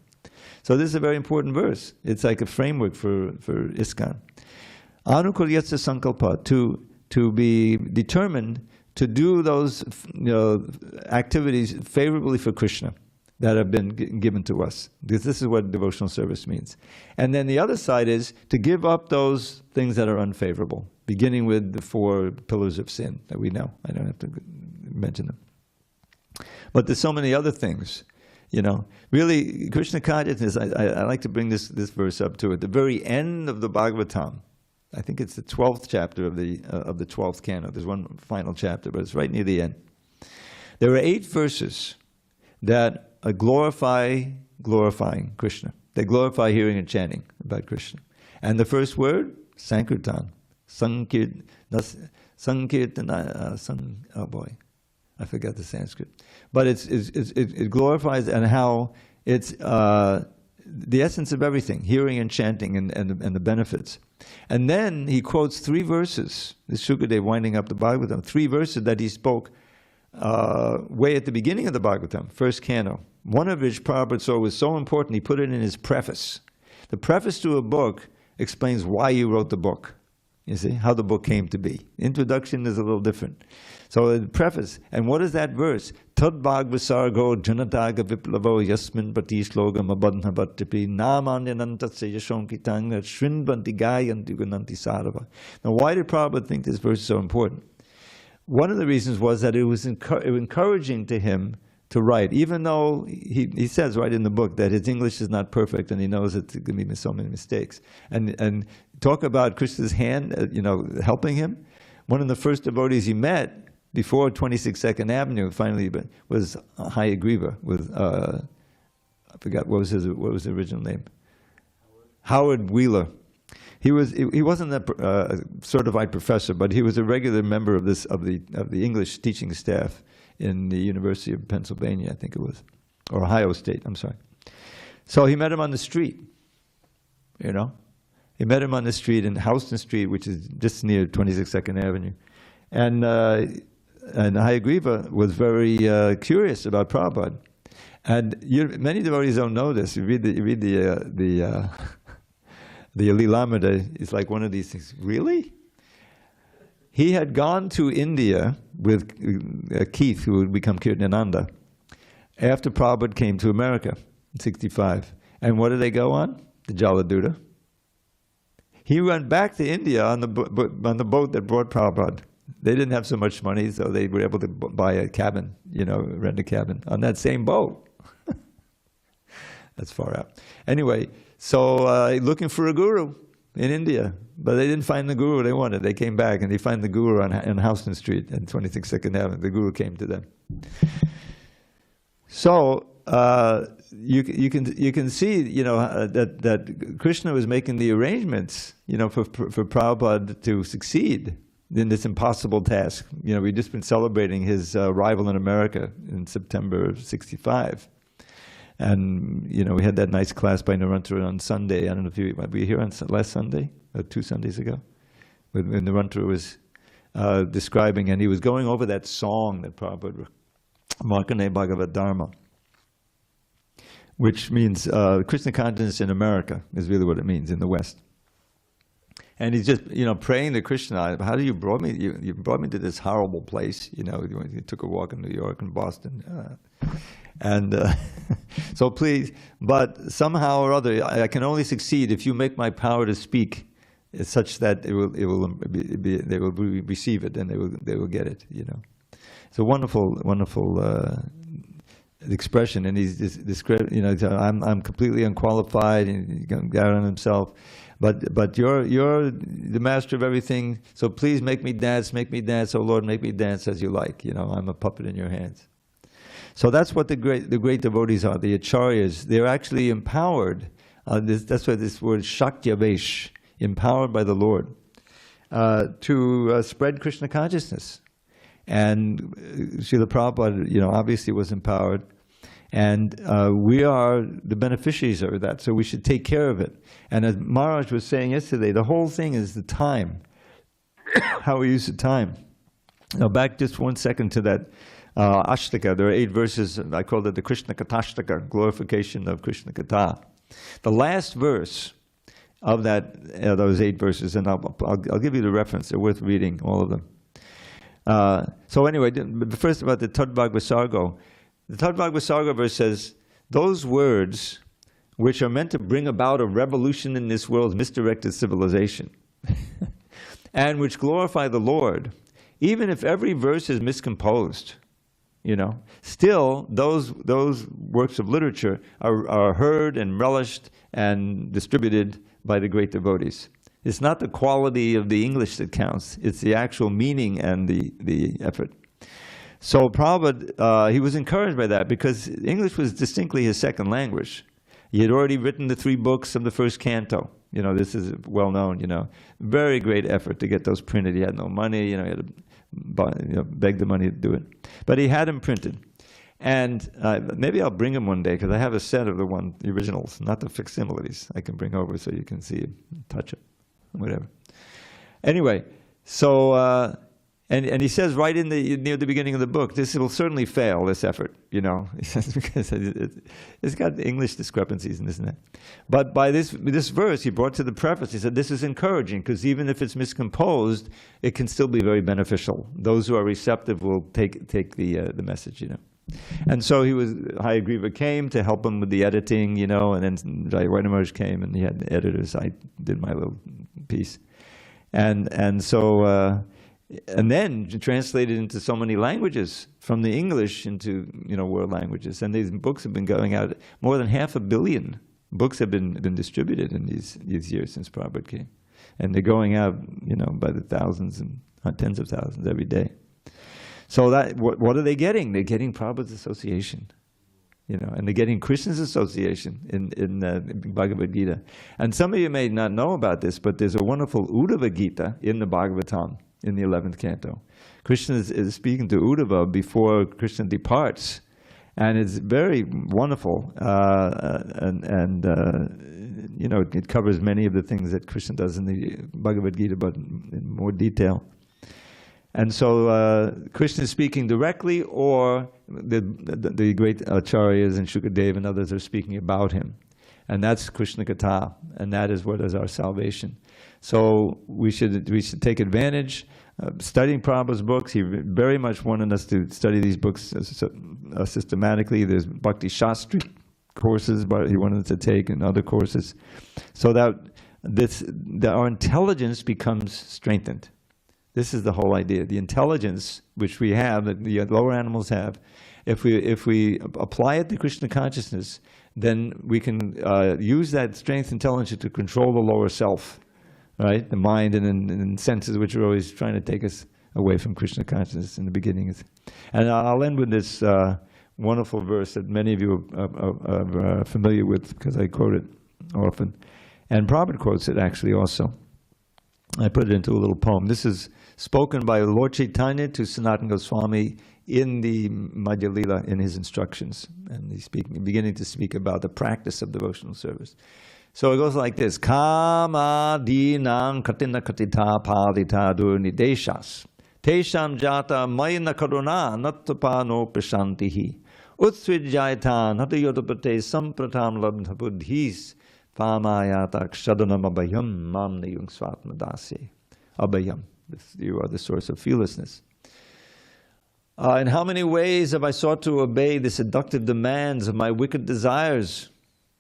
So this is a very important verse. It's like a framework for ISKCON. Anukulyasya sankalpa, to be determined to do those activities favorably for Krishna that have been given to us. This is what devotional service means. And then the other side is to give up those things that are unfavorable, beginning with the 4 pillars of sin that we know. I don't have to mention them. But there's so many other things. Really, Krishna consciousness, I like to bring this verse up to at the very end of the Bhagavatam. I think it's the 12th chapter of the 12th canto. There's one final chapter, but it's right near the end. There are 8 verses that glorifying Krishna. They glorify hearing and chanting about Krishna. And the first word, Sankirtan. Oh boy, I forgot the Sanskrit. But it glorifies, and how it's the essence of everything, hearing and chanting and the benefits. And then he quotes 3 verses, this Shukadev winding up the Bhagavatam, 3 verses that he spoke way at the beginning of the Bhagavatam, first canto. One of which Prabhupada saw was so important, he put it in his preface. The preface to a book explains why you wrote the book. You see, how the book came to be. Introduction is a little different. So the preface, and what is that verse? Tad bhagvasargo janataga viplavo yasmin pati shlogam abadna bhattipi namanyanantasya yashonkitanga shrinbanti gayanti gunanti sarava. Now why did Prabhupada think this verse is so important? One of the reasons was that it was encouraging to him to write, even though he says right in the book that his English is not perfect and he knows that there can be so many mistakes. And talk about Krishna's hand, helping him. One of the first devotees he met before 26th Avenue finally was Hayagriva with I forgot what was his original name. Howard Wheeler. He wasn't a certified professor, but he was a regular member of the English teaching staff in the University of Pennsylvania, I think it was, or Ohio State, I'm sorry. So he met him on the street, He met him on the street in Houston Street, which is just near 26th Avenue. And Hayagriva was very curious about Prabhupada. And many devotees don't know this. You read the Lilamrita, it's like one of these things. Really? He had gone to India with Keith, who would become Kirtananda, after Prabhupada came to America in 65. And what did they go on? The Jaladuta. He went back to India on the boat that brought Prabhupada. They didn't have so much money, so they were able to buy a cabin, rent a cabin on that same boat. That's far out. Anyway, so looking for a guru in India, but they didn't find the guru they wanted. They came back and they find the guru on Houston Street and 26th Avenue. The guru came to them. So you can see that Krishna was making the arrangements for Prabhupada to succeed in this impossible task. We've just been celebrating his arrival in America in September of '65. And, we had that nice class by Narantara on Sunday. I don't know if were you here on last Sunday, or 2 Sundays ago? When Narantara was describing, and he was going over that song that Prabhupada, Markane Bhagavad Dharma, which means Krishna consciousness in America, is really what it means, in the West. And he's just, praying to Krishna, how do you brought me? You brought me to this horrible place. You took a walk in New York and Boston. So please, but somehow or other, I can only succeed if you make my power to speak such that they will receive it and they will get it. It's a wonderful expression, and he's described. I'm completely unqualified, and he's going down on himself. But you're the master of everything. So please make me dance. Oh Lord, make me dance as you like. I'm a puppet in your hands. So that's what the great devotees are, the acharyas. They're actually empowered. That's why this word Shakyavesh, empowered by the Lord, to spread Krishna consciousness. And Srila Prabhupada, obviously was empowered. And we are the beneficiaries of that, so we should take care of it. And as Maharaj was saying yesterday, the whole thing is the time, how we use the time. Now back just 1 second to that Ashtaka. There are 8 verses. I call it the Krishna Katastaka, glorification of Krishna Katha. The last verse of those 8 verses, and I'll give you the reference. They're worth reading, all of them. So anyway, first about the Tad Bhagavasargo. The Tad Bhagavasargo verse says, those words which are meant to bring about a revolution in this world's misdirected civilization, and which glorify the Lord, even if every verse is miscomposed, still those works of literature are heard and relished and distributed by the great devotees. It's not the quality of the English that counts, it's the actual meaning and the effort. So Prabhupada, he was encouraged by that because English was distinctly his second language. He had already written the 3 books of the first canto. This is well known, Very great effort to get those printed. He had no money, he had to beg the money to do it. But he had them printed. And maybe I'll bring them one day because I have a set of the originals, not the facsimiles. I can bring over so you can see it, touch it, whatever. Anyway, so... And he says right near the beginning of the book, this will certainly fail, this effort, He says, because it's got English discrepancies and this and that. But by this verse, he brought to the preface, he said, this is encouraging, because even if it's miscomposed, it can still be very beneficial. Those who are receptive will take the message, And so Hayagriva came to help him with the editing, and then Jayavardhanaraj came, and he had editors. I did my little piece. And so... and then translated into so many languages, from the English into world languages. And these books have been going out. More than 500 million books have been distributed in these years since Prabhupada came, and they're going out by the thousands and tens of thousands every day. So that what are they getting? They're getting Prabhupada's association, and they're getting Krishna's association in Bhagavad Gita. And some of you may not know about this, but there's a wonderful Uddhava Gita in the Bhagavatam. In the 11th canto, Krishna is speaking to Uddhava before Krishna departs, and it's very wonderful. It covers many of the things that Krishna does in the Bhagavad Gita, but in more detail. And so Krishna is speaking directly, or the great acharyas and Shukadeva and others are speaking about him, and that's Krishna Katha, and that is what is our salvation. So we should take advantage. Studying Prabhupada's books, he very much wanted us to study these books systematically. There's Bhakti Shastri courses, but he wanted us to take, and other courses, so that our intelligence becomes strengthened. This is the whole idea. The intelligence which we have, that the lower animals have, if we apply it to Krishna consciousness, then we can use that strength intelligence to control the lower self. Right, the mind and senses, which are always trying to take us away from Krishna consciousness in the beginning. And I'll end with this wonderful verse that many of you are familiar with, because I quote it often. And Prabhupada quotes it actually also. I put it into a little poem. This is spoken by Lord Chaitanya to Sanatana Goswami in the Madhya Lila, in his instructions. And he's beginning to speak about the practice of devotional service. So it goes like this: Kama dinang katina katita padita durnideshas tesham jata mayna karuna nattapano prashantihi utsvijayata natayodapate sampratam labdha buddhis pamayata kshadanam abhayam mam niyung swatmadasye. Abhayam, you are the source of fearlessness. In how many ways have I sought to obey the seductive demands of my wicked desires?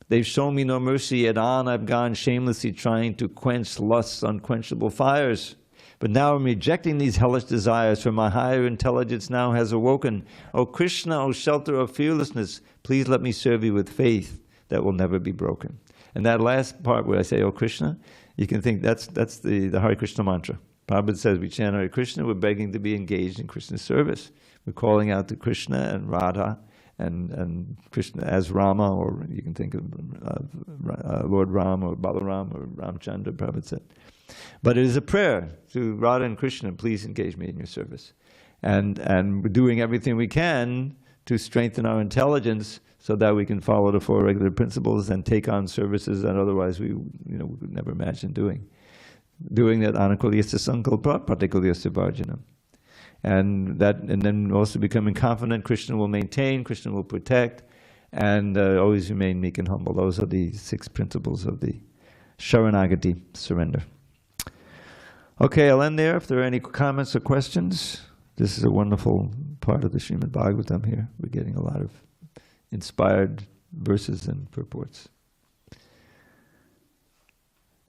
They've shown me no mercy, yet on I've gone shamelessly trying to quench lust's unquenchable fires. But now I'm rejecting these hellish desires, for my higher intelligence now has awoken. O Krishna, O shelter of fearlessness, please let me serve you with faith that will never be broken. And that last part where I say, O Krishna, you can think that's the Hare Krishna mantra. Prabhupada says we chant Hare Krishna, we're begging to be engaged in Krishna's service. We're calling out to Krishna and Radha, and Krishna as Rama, or you can think of Lord Ram or Balaram or Ramchandra, Prabhupada said. But it is a prayer to Radha and Krishna, please engage me in your service. And we're doing everything we can to strengthen our intelligence so that we can follow the 4 regular principles and take on services that otherwise we could never imagine doing. Doing that anakulyasya sankalpa, partikulyasya varjanam. And then also becoming confident, Krishna will maintain, Krishna will protect, and always remain meek and humble. Those are the 6 principles of the Sharanagati, surrender. Okay, I'll end there. If there are any comments or questions, this is a wonderful part of the Srimad Bhagavatam here. We're getting a lot of inspired verses and purports.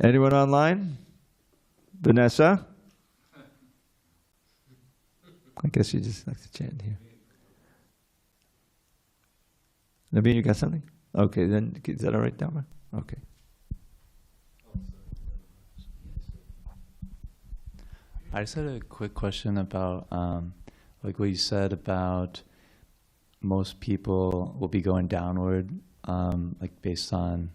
Anyone online? Vanessa? I guess you just like to chant here. Naveen, you got something? Okay, then is that all right, Dharma? Okay. I just had a quick question about like what you said about most people will be going downward, like based on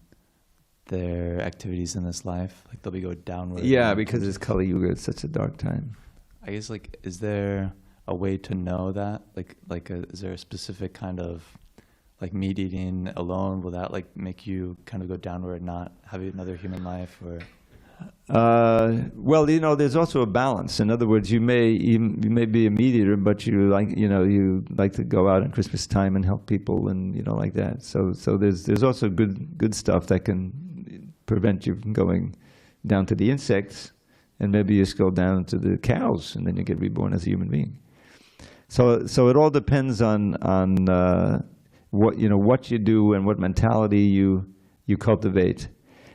their activities in this life, like they'll be going downward. Yeah, because it's Kali Yuga. It's such a dark time. I guess, like, is there a way to know that? Is there a specific kind of, like, meat eating alone? Will that, like, make you kind of go downward and not have another human life? Or well, there's also a balance. In other words, you may be a meat eater, but you like to go out at Christmas time and help people, and like that. So there's also good stuff that can prevent you from going down to the insects, and maybe you just go down to the cows, and then you get reborn as a human being. So it all depends on what you do and what mentality you cultivate.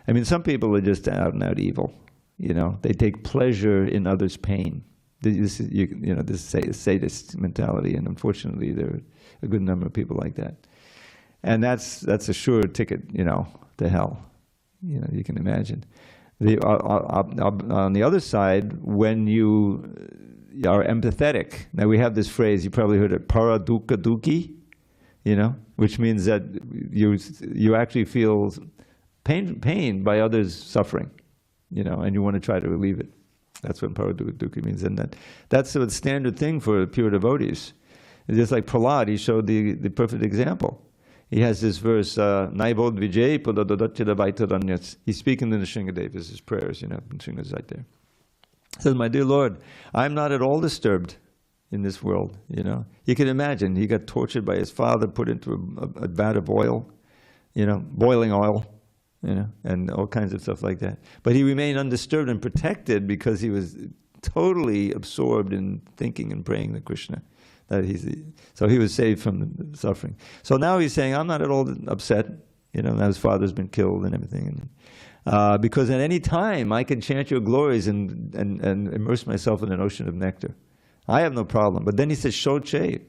I mean, some people are just out and out evil. They take pleasure in others' pain. This is sadist mentality, and unfortunately, there are a good number of people like that. And that's a sure ticket, to hell. You can imagine. On the other side, when you are empathetic. Now we have this phrase, you probably heard it, para dukkha dukhi, which means that you actually feel pain by others suffering, and you want to try to relieve it. That's what para dukkha dukhi means, and that's a standard thing for pure devotees. It's just like Prahlad, he showed the perfect example. He has this verse, Naibod Vijay Padadodachida Vaitadanyas. He's speaking to Nrsingadev, this is his prayers, Nrsinga's right there. He says, my dear Lord, I'm not at all disturbed in this world, You can imagine, he got tortured by his father, put into a vat of oil, boiling oil, and all kinds of stuff like that. But he remained undisturbed and protected because he was totally absorbed in thinking and praying to Krishna. So he was saved from the suffering. So now he's saying, I'm not at all upset, now his father's been killed and everything. Because at any time I can chant your glories and immerse myself in an ocean of nectar. I have no problem. But then he says, Shoche,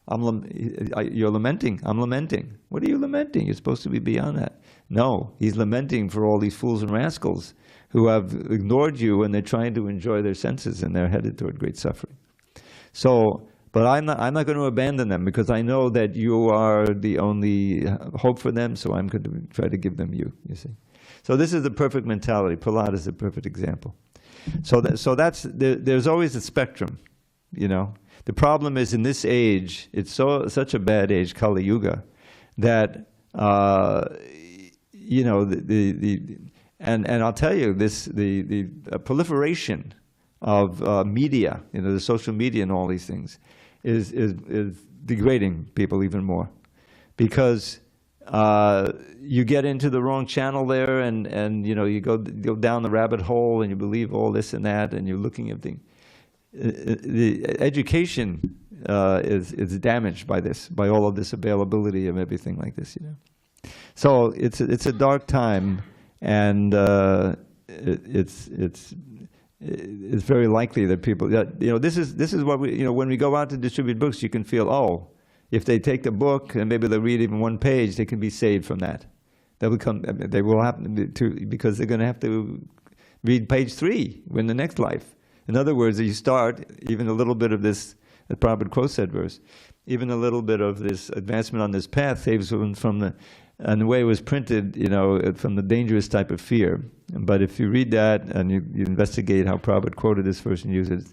you're lamenting. I'm lamenting. What are you lamenting? You're supposed to be beyond that. No, he's lamenting for all these fools and rascals who have ignored you, and they're trying to enjoy their senses, and they're headed toward great suffering. But I'm not going to abandon them, because I know that you are the only hope for them, so I'm going to try to give them you see. So this is the perfect mentality. Prahlad is a perfect example. There's always a spectrum, The problem is in this age, it's such a bad age, Kali Yuga, that, and I'll tell you, the proliferation of media, the social media and all these things, is degrading people even more, because you get into the wrong channel there, and you go down the rabbit hole, and you believe all this and that, and you're looking at things. The education is damaged by all of this availability of everything like this, So it's a dark time, and it's very likely that people, this is what we, when we go out to distribute books, you can feel, if they take the book and maybe they'll read even one page, they can be saved from that. They will have to, because they're going to have to read page 3 in the next life. In other words, you start even a little bit of this, as Prabhupada quotes that verse, even a little bit of this advancement on this path saves one from and the way it was printed, from the dangerous type of fear. But if you read that and you investigate how Prabhupada quoted this verse and used it,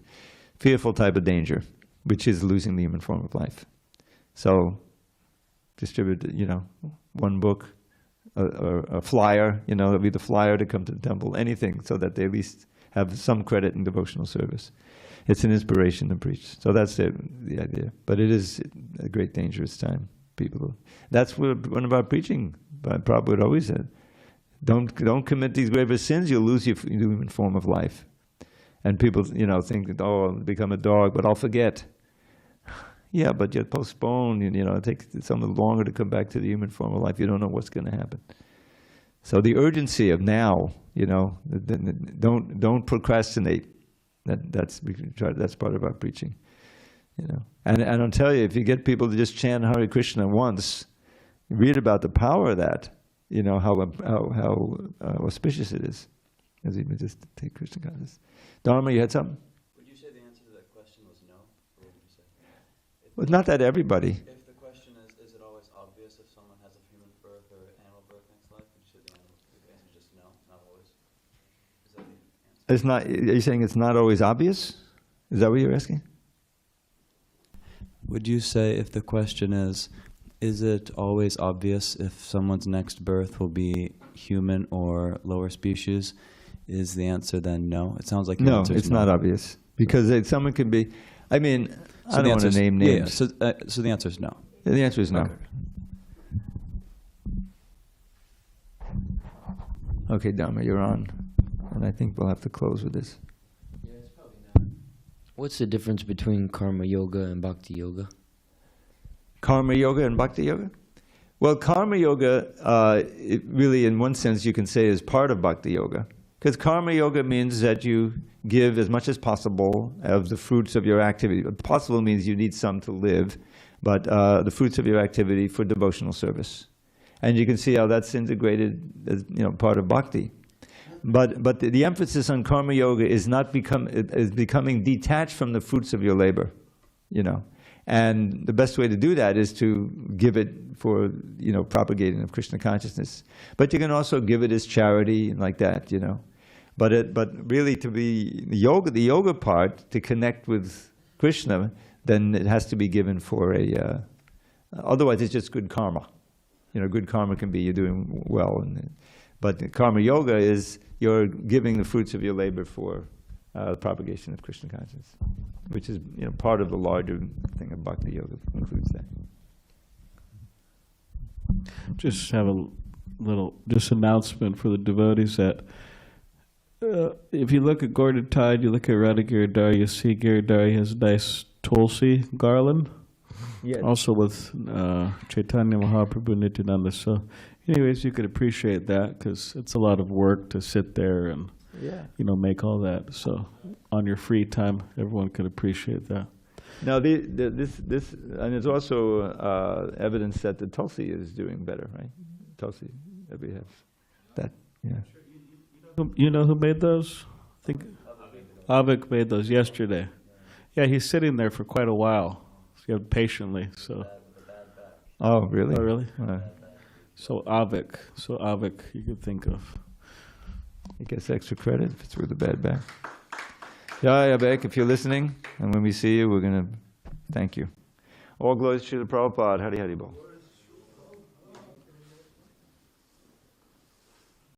fearful type of danger, which is losing the human form of life. So distribute, one book, a flyer, it'll be the flyer to come to the temple, anything, so that they at least have some credit in devotional service. It's an inspiration to preach. So that's the idea. But it is a great dangerous time. That's what one of our preaching, Prabhupada always said. Don't commit these graver sins, you'll lose your human form of life. And people, think that, I'll become a dog, but I'll forget. Yeah, but you postpone, it takes something longer to come back to the human form of life. You don't know what's going to happen. So the urgency of now, don't procrastinate. That's part of our preaching. And I'll tell you, if you get people to just chant Hare Krishna once, read about the power of that, how auspicious it is. As even just take Krishna consciousness. Dharma, you had something? Would you say the answer to that question was no? Or what would you say? Well, not that everybody. If the question is it always obvious if someone has a human birth or animal birth next life? Would you say the answer is just no, not always? Is that the answer? It's not. Are you saying it's not always obvious? Is that what you're asking? Would you say if the question is it always obvious if someone's next birth will be human or lower species? Is the answer then no? It sounds like your No, answer is it's not obvious because someone can be. I mean, I don't want to name names. Yeah, so the answer is no. The answer is no. Okay, Dharma, you're on, and I think we'll have to close with this. What's the difference between karma yoga and bhakti yoga? Karma yoga and bhakti yoga? Well, karma yoga, it really, in one sense, you can say is part of bhakti yoga. Because karma yoga means that you give as much as possible of the fruits of your activity. Possible means you need some to live, but the fruits of your activity for devotional service. And you can see how that's integrated as part of bhakti. But the emphasis on karma yoga is becoming detached from the fruits of your labor, And the best way to do that is to give it for, propagating of Krishna consciousness. But you can also give it as charity like that, But really to be the yoga part, to connect with Krishna, then it has to be given for otherwise it's just good karma. Good karma can be you're doing well. But karma yoga is you're giving the fruits of your labor for the propagation of Krishna consciousness, which is part of the larger thing of Bhakti Yoga, includes that. Just have a little announcement for the devotees that if you look at Godhead, you look at Radha Giridhar, you see Giridhar has a nice tulsi garland. Yes. Also with Chaitanya Mahaprabhu Nityananda. So anyways, you could appreciate that because it's a lot of work to sit there and make all that. So on your free time, everyone could appreciate that. Now, this and there's also evidence that the tulsi is doing better, right? Tulsi, that we have that, yeah. You know who made those? I think Avik made those yesterday. Yeah, he's sitting there for quite a while. Patiently, so. Oh, really? Oh, really? So Avik, you could think of. He gets extra credit if it's with a bad back. Yeah, Avik, if you're listening, and when we see you, we're going to thank you. All glories to the Prabhupada. Hari Hari Bol.